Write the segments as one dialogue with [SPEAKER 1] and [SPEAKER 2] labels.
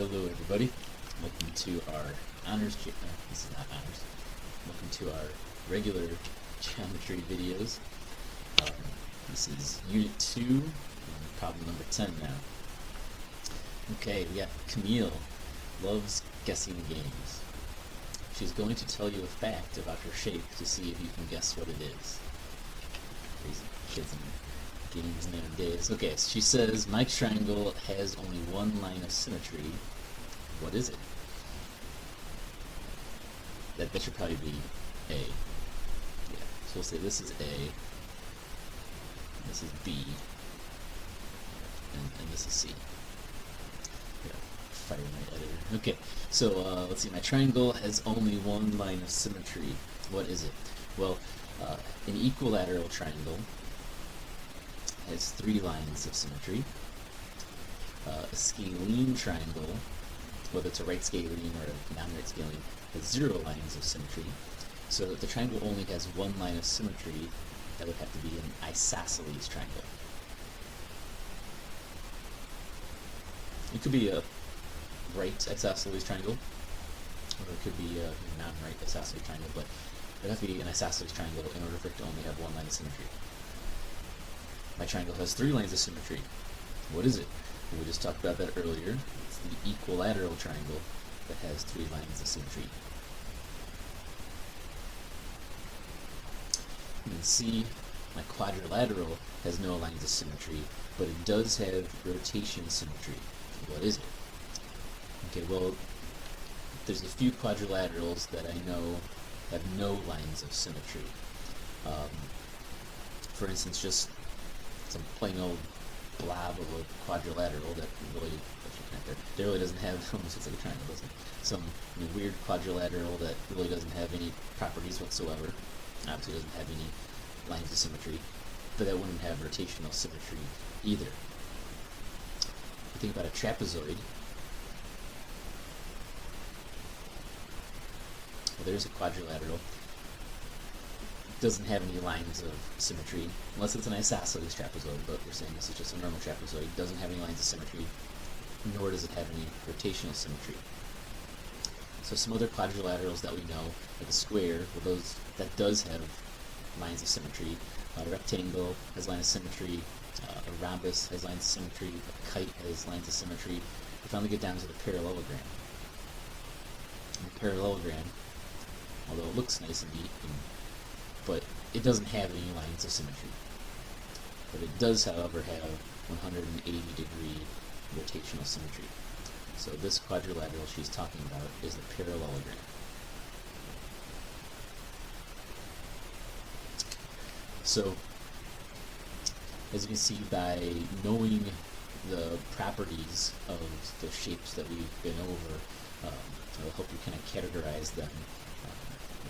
[SPEAKER 1] Hello everybody, welcome to our honors, this is not honors, welcome to our regular geometry videos. This is unit 2, problem number 10 now. Okay, we got Camille, loves guessing games. She's going to tell you a fact about her shape to see if you can guess what it is. Crazy kids in games nowadays. Okay, so she says, my triangle has only one line of symmetry. What is it? That should probably be A. Yeah, so we'll say this is A, this is B, and this is C. Yeah, fire my editor. Okay, so let's see, my triangle has only one line of symmetry. What is it? Well, an equilateral triangle has 3 lines of symmetry. A scalene triangle, whether it's a right scalene or a non-right scalene, has 0 lines of symmetry. So if the triangle only has one line of symmetry, that would have to be an isosceles triangle. It could be a right isosceles triangle, or it could be a non-right isosceles triangle, but it would have to be an isosceles triangle in order for it to only have one line of symmetry. My triangle has 3 lines of symmetry. What is it? Well, we just talked about that earlier. It's the equilateral triangle that has 3 lines of symmetry. And then C, my quadrilateral has no lines of symmetry, but it does have rotation symmetry. What is it? Okay, well, there's a few quadrilaterals that I know have no lines of symmetry. For instance, just some plain old blob of a quadrilateral that really, that really doesn't have, almost looks like a triangle, doesn't it? Some weird quadrilateral that really doesn't have any properties whatsoever. Obviously doesn't have any lines of symmetry, but that wouldn't have rotational symmetry either. If you think about a trapezoid, well, there's a quadrilateral. Doesn't have any lines of symmetry, unless it's an isosceles trapezoid, but we're saying this is just a normal trapezoid. Doesn't have any lines of symmetry, nor does it have any rotational symmetry. So some other quadrilaterals that we know, like a square, well, that does have lines of symmetry. A rectangle has lines of symmetry. A rhombus has lines of symmetry. A kite has lines of symmetry. We finally get down to the parallelogram. And the parallelogram, although it looks nice and neat, but it doesn't have any lines of symmetry. But it does, however, have 180-degree rotational symmetry. So this quadrilateral she's talking about is the parallelogram. So, as you can see, by knowing the properties of the shapes that we've been over, it'll help you kind of categorize them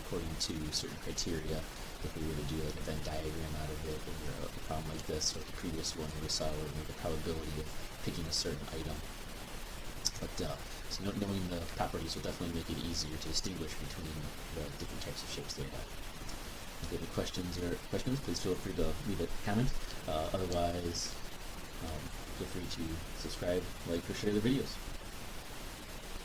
[SPEAKER 1] according to certain criteria. If we were to do like a Venn diagram out of it, or a problem like this, or the previous one we saw where the probability of picking a certain item. But so knowing the properties will definitely make it easier to distinguish between the different types of shapes they have. If you have any questions, please feel free to leave a comment. Otherwise, feel free to subscribe, like, or share the videos.